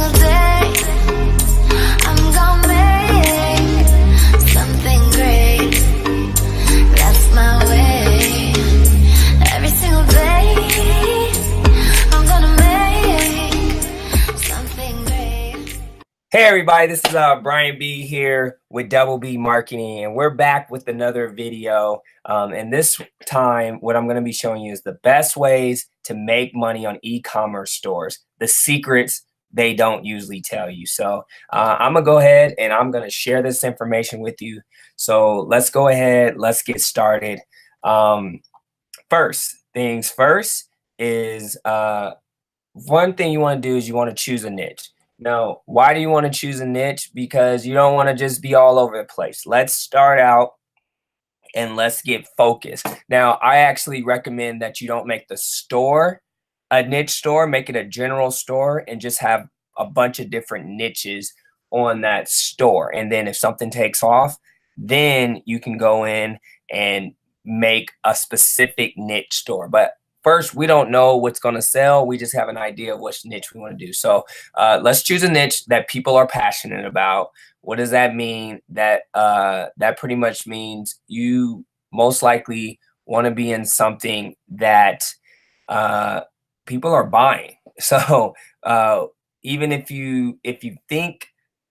single day, I'm gonna make something great. That's my way. Every single day, I'm gonna make something great. Hey everybody, this is Brian B here with Double B Marketing, and we're back with another video. And this time, what I'm going to be showing you is the best ways to make money on e-commerce stores, the secrets they don't usually tell you. So I'm going to go ahead and I'm going to share this information with you. So let's go ahead, let's get started. First things first is one thing you want to do is you want to choose a niche. Now, why do you want to choose a niche? Because you don't want to just be all over the place. Let's start out and let's get focused. Now, I actually recommend that you don't make the store a niche store, make it a general store and just have a bunch of different niches on that store. And then if something takes off, then you can go in and make a specific niche store. But first, we don't know what's going to sell. We just have an idea of which niche we want to do. So let's choose a niche that people are passionate about. What does that mean? That pretty much means you most likely want to be in something that people are buying. So even if you think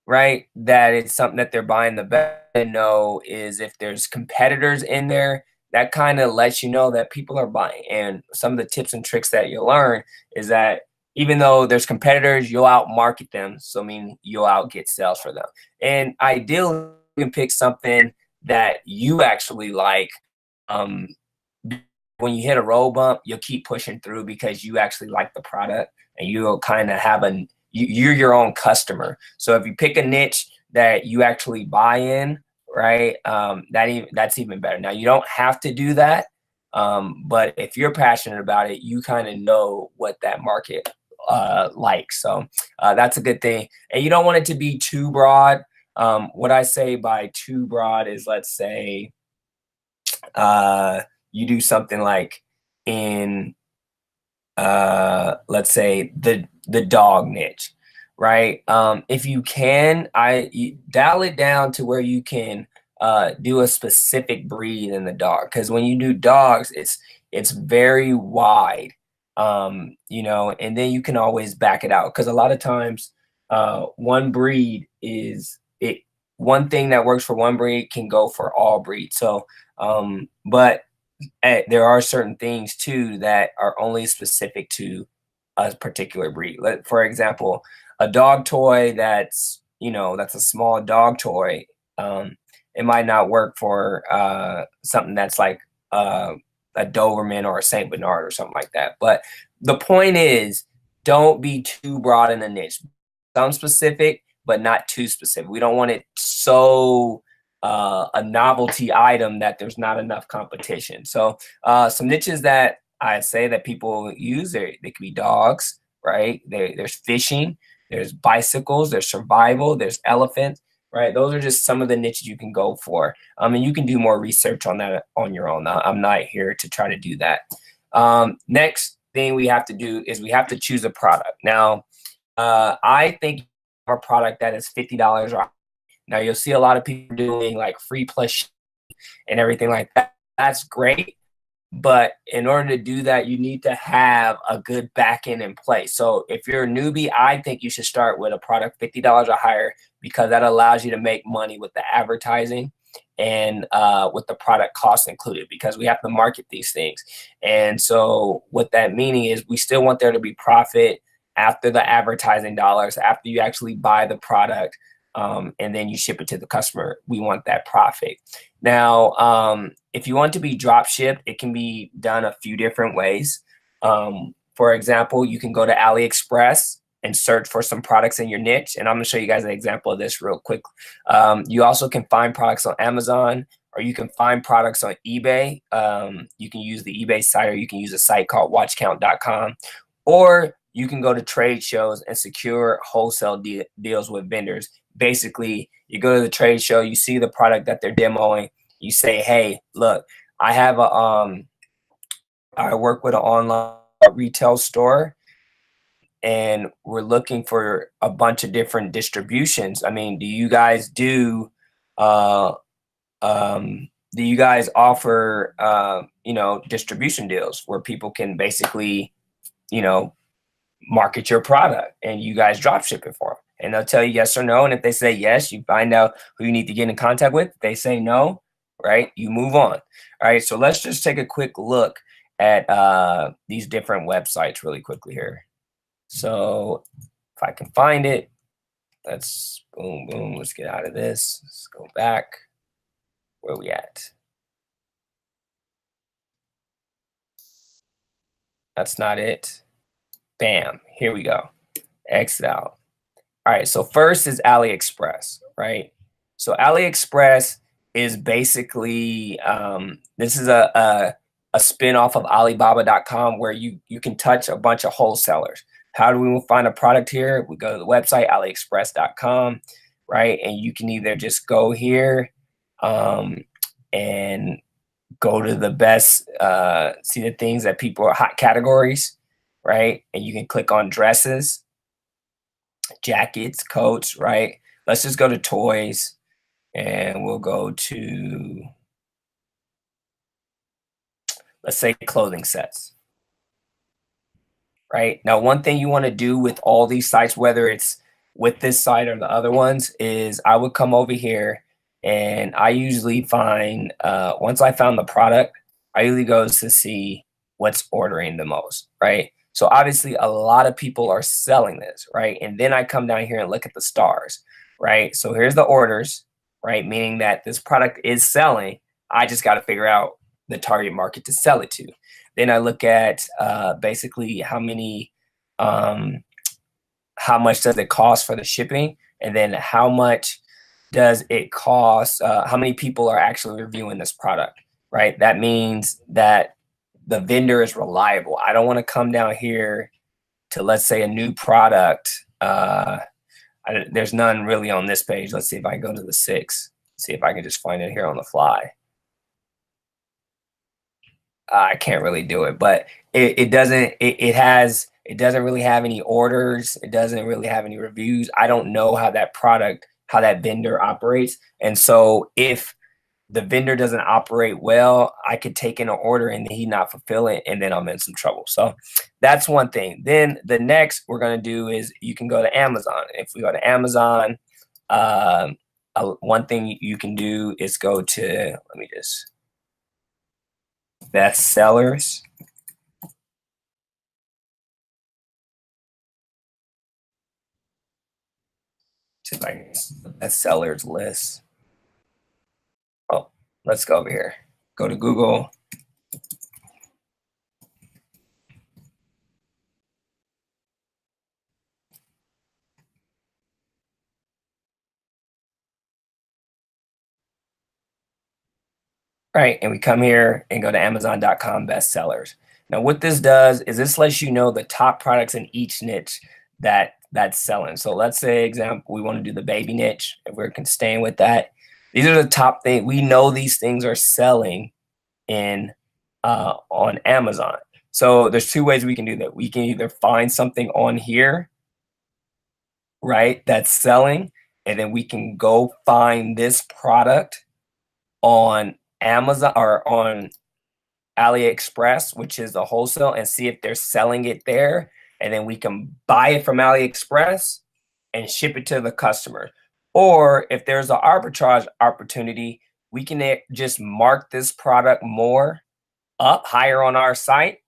right that it's something that they're buying, the best to know is if there's competitors in there. That kind of lets you know that people are buying. And some of the tips and tricks that you'll learn is that even though there's competitors, you'll out market them. So I mean, you'll out get sales for them. And ideally, you can pick something that you actually like. When you hit a road bump, you'll keep pushing through because you actually like the product and you'll kind of have you're your own customer. So if you pick a niche that you actually buy in, right? That's even better. Now, you don't have to do that, but if you're passionate about it, you kind of know what that market likes. So that's a good thing. And you don't want it to be too broad. What I say by too broad is, let's say you do something like in, let's say the dog niche. Right. If you can, you dial it down to where you can do a specific breed in the dog. Because when you do dogs, it's very wide, you know, and then you can always back it out. Because a lot of times one breed one thing that works for one breed can go for all breeds. So but there are certain things too that are only specific to a particular breed. For example, a dog toy that's a small dog toy, it might not work for something that's like a Doberman or a Saint Bernard or something like that. But the point is, don't be too broad in a niche. Some specific, but not too specific. We don't want it so a novelty item that there's not enough competition. So some niches that I say that people use, they could be dogs, right? There's fishing. There's bicycles, there's survival, there's elephants, right? Those are just some of the niches you can go for. And you can do more research on that on your own. I'm not here to try to do that. Next thing we have to do is we have to choose a product. Now, I think our product that is $50 or now you'll see a lot of people doing like free plus and everything like that. That's great. But in order to do that, you need to have a good back end in place. So if you're a newbie, I think you should start with a product $50 or higher, because that allows you to make money with the advertising and with the product cost included, because we have to market these things. And so what that meaning is, we still want there to be profit after the advertising dollars, after you actually buy the product. And then you ship it to the customer. We want that profit. Now, if you want to be drop shipped, it can be done a few different ways. For example, you can go to AliExpress and search for some products in your niche. And I'm gonna show you guys an example of this real quick. You also can find products on Amazon, or you can find products on eBay. You can use the eBay site, or you can use a site called watchcount.com, or you can go to trade shows and secure wholesale deals with vendors. Basically, you go to the trade show, you see the product that they're demoing, you say, hey, look, I have I work with an online retail store, and we're looking for a bunch of different distributions. I mean, do you guys uh, do you guys offer, distribution deals where people can basically, you know, market your product and you guys drop ship it for them? And they'll tell you yes or no. And if they say yes, you find out who you need to get in contact with. If they say no, right, you move on. All right, so let's just take a quick look at these different websites really quickly here. So if I can find it, let's boom, boom, let's get out of this. Let's go back. Where are we at? That's not it. Bam, here we go. Exit out. All right, so first is AliExpress, right? So AliExpress is basically, this is a spin-off of Alibaba.com where you can touch a bunch of wholesalers. How do we find a product here? We go to the website, aliexpress.com, right? And you can either just go here and go to the best, see the things that people are hot categories, right? And you can click on dresses, jackets, coats, right? Let's just go to toys and we'll go to, let's say, clothing sets. Right now, one thing you want to do with all these sites, whether it's with this site or the other ones, is I would come over here and I usually find, once I found the product, I usually go to see what's ordering the most, right? So obviously a lot of people are selling this, right? And then I come down here and look at the stars, right? So here's the orders, right? Meaning that this product is selling. I just got to figure out the target market to sell it to. Then I look at basically how much does it cost for the shipping, and then how much does it cost, how many people are actually reviewing this product, right? That means that the vendor is reliable. I don't want to come down here to, let's say, a new product. There's none really on this page. Let's see if I go to the 6, see if I can just find it here on the fly. I can't really do it, but it doesn't really have any orders. It doesn't really have any reviews. I don't know how that vendor operates. And so if the vendor doesn't operate well, I could take in an order and he not fulfill it, and then I'm in some trouble. So that's one thing. Then the next we're going to do is you can go to Amazon. If we go to Amazon, one thing you can do is go to, let me just, best sellers. See if I can, the best sellers list. Oh, let's go over here. Go to Google. Right, and we come here and go to Amazon.com bestsellers. Now, what this does is this lets you know the top products in each niche that's selling. So let's say, example, we want to do the baby niche, if we're staying with that. These are the top things. We know these things are selling in on Amazon. So there's two ways we can do that. We can either find something on here, right, that's selling, and then we can go find this product on Amazon or on AliExpress, which is the wholesale, and see if they're selling it there. And then we can buy it from AliExpress and ship it to the customer. Or if there's an arbitrage opportunity, we can just mark this product more up higher on our site,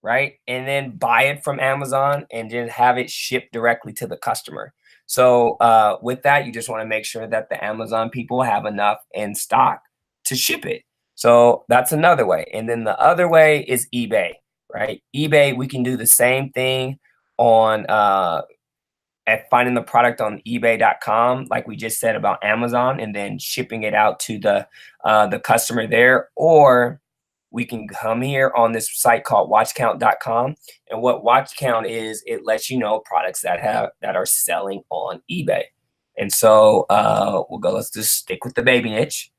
right? And then buy it from Amazon and then have it shipped directly to the customer. So with that, you just want to make sure that the Amazon people have enough in stock to ship it. So that's another way. And then the other way is eBay, right? eBay, we can do the same thing on at finding the product on ebay.com, like we just said about Amazon, and then shipping it out to the customer there. Or we can come here on this site called watchcount.com. And what watch count is, it lets you know products that are selling on eBay. And so let's just stick with the baby niche,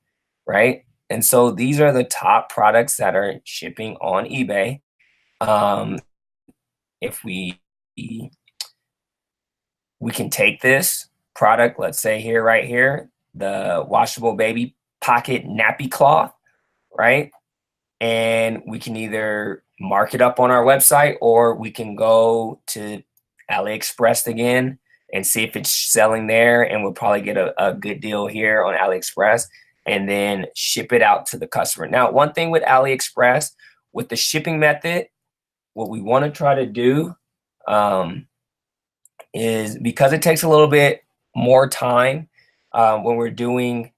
right? And so these are the top products that are shipping on eBay. If we we can take this product, let's say here, right here, the washable baby pocket nappy cloth, right? And we can either mark it up on our website, or we can go to AliExpress again and see if it's selling there, and we'll probably get a good deal here on AliExpress and then ship it out to the customer. Now, one thing with AliExpress, with the shipping method, what we want to try to do is, because it takes a little bit more time when we're doing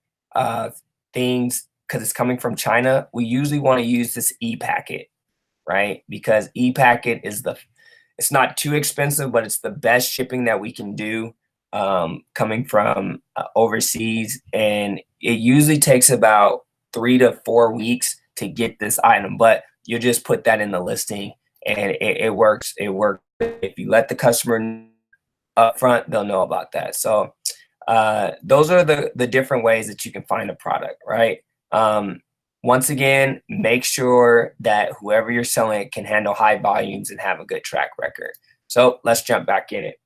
things, because it's coming from China, we usually want to use this e-packet, right? Because e-packet is it's not too expensive, but it's the best shipping that we can do coming from overseas. And it usually takes about 3 to 4 weeks to get this item, but you just put that in the listing and it works. It works. If you let the customer know up front, they'll know about that. So those are the different ways that you can find a product, right? Once again, make sure that whoever you're selling it can handle high volumes and have a good track record. So let's jump back in it.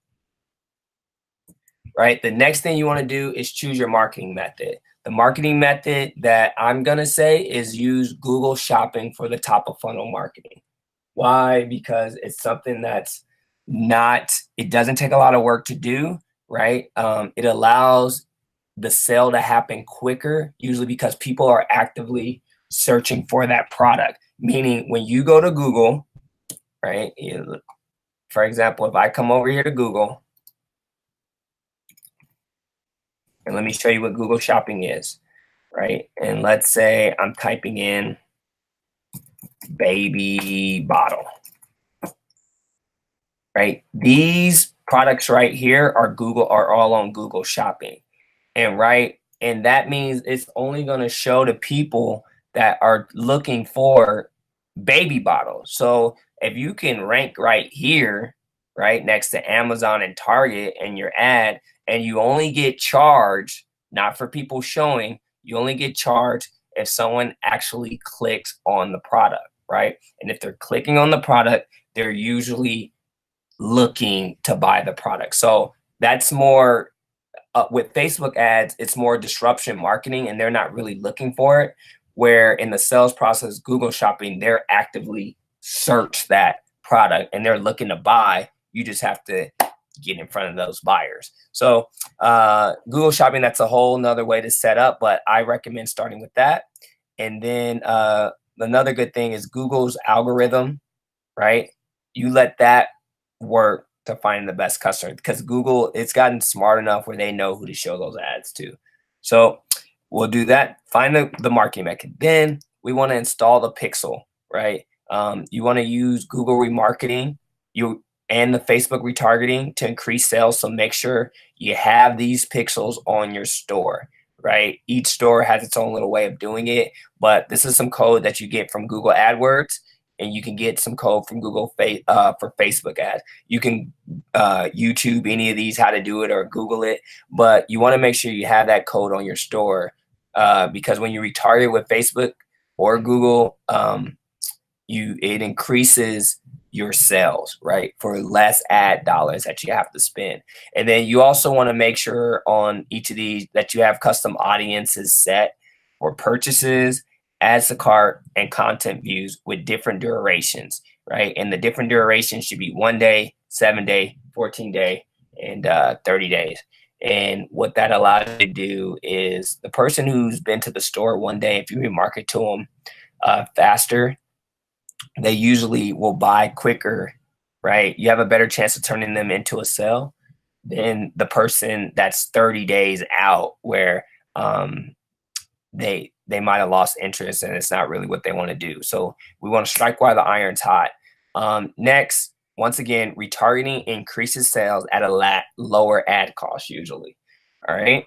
Right, the next thing you want to do is choose your marketing method. The marketing method that I'm going to say is use Google Shopping for the top of funnel marketing. Why? Because it's something that's it doesn't take a lot of work to do, right? It allows the sale to happen quicker, usually because people are actively searching for that product. Meaning when you go to Google, right? For example, if I come over here to Google, and let me show you what Google Shopping is, right? And let's say I'm typing in baby bottle, right? These products right here are all on Google Shopping. And that means it's only going to show to people that are looking for baby bottles. So if you can rank right here, right next to Amazon and Target and your ad, and you only get charged, not for people showing, you only get charged if someone actually clicks on the product, right? And if they're clicking on the product, they're usually looking to buy the product. So that's more with Facebook ads, it's more disruption marketing, and they're not really looking for it. Where in the sales process, Google Shopping, they're actively search that product and they're looking to buy. You just have to get in front of those buyers. So Google Shopping, that's a whole nother way to set up, but I recommend starting with that. And then another good thing is Google's algorithm, right? You let that work to find the best customer, because Google, it's gotten smart enough where they know who to show those ads to. So we'll do that. Find the marketing method. Then we want to install the pixel, right? You want to use Google remarketing and the Facebook retargeting to increase sales. So make sure you have these pixels on your store, right? Each store has its own little way of doing it, but this is some code that you get from Google AdWords, and you can get some code from Google for Facebook ads. You can YouTube any of these, how to do it, or Google it, but you want to make sure you have that code on your store because when you retarget with Facebook or Google, it increases your sales, right, for less ad dollars that you have to spend. And then you also want to make sure on each of these that you have custom audiences set for purchases, adds to cart, and content views with different durations, right? And the different durations should be 1 day, 7 day, 14 day, and 30 days. And what that allows you to do is the person who's been to the store 1 day, if you remarket to them faster, they usually will buy quicker, right? You have a better chance of turning them into a sale than the person that's 30 days out, where they might have lost interest and it's not really what they want to do. So we want to strike while the iron's hot. Next, once again, retargeting increases sales at a lower ad cost usually. All right.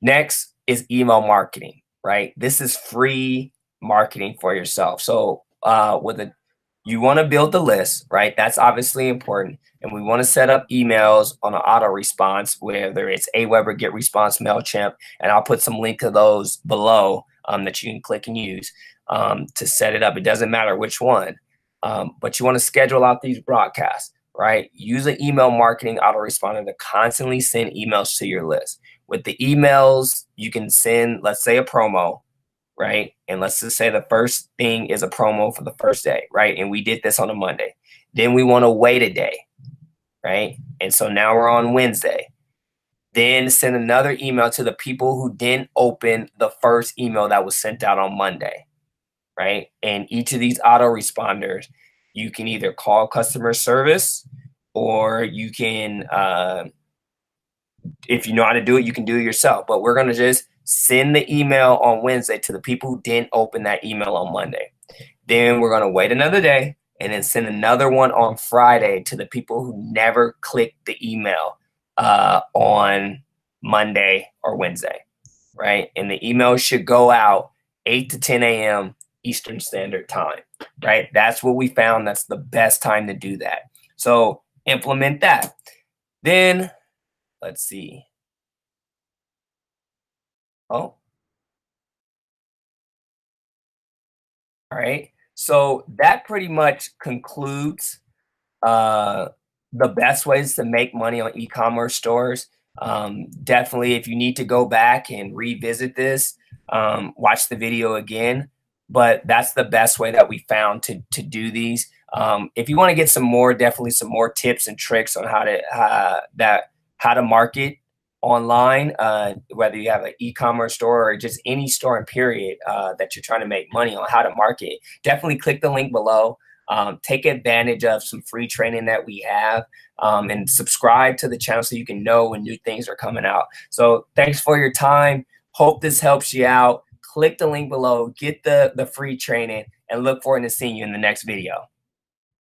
Next is email marketing, right? This is free marketing for yourself. So you want to build the list, right? That's obviously important. And we want to set up emails on an auto response, whether it's Aweber, GetResponse, MailChimp, and I'll put some link to those below that you can click and use to set it up. It doesn't matter which one, but you want to schedule out these broadcasts, right? Use an email marketing autoresponder to constantly send emails to your list. With the emails, you can send, let's say, a promo, right? And let's just say the first thing is a promo for the first day, right? And we did this on a Monday. Then we want to wait a day, right? And so now we're on Wednesday. Then send another email to the people who didn't open the first email that was sent out on Monday, right? And each of these autoresponders, you can either call customer service, or you can, if you know how to do it, you can do it yourself. But we're going to just send the email on Wednesday to the people who didn't open that email on Monday. Then we're going to wait another day and then send another one on Friday to the people who never clicked the email on Monday or Wednesday, right? And the email should go out 8 to 10 a.m. Eastern Standard Time, right? That's what we found. That's the best time to do that. So implement that. Then let's see. Oh, all right. So that pretty much concludes uh, the best ways to make money on e-commerce stores. Definitely, if you need to go back and revisit this, watch the video again. But that's the best way that we found to do these. If you want to get some more, definitely some more tips and tricks on how to market online, whether you have an e-commerce store or just any store in period that you're trying to make money on, how to market, definitely click the link below. Take advantage of some free training that we have, and subscribe to the channel so you can know when new things are coming out. So thanks for your time. Hope this helps you out. Click the link below, get the free training, and look forward to seeing you in the next video.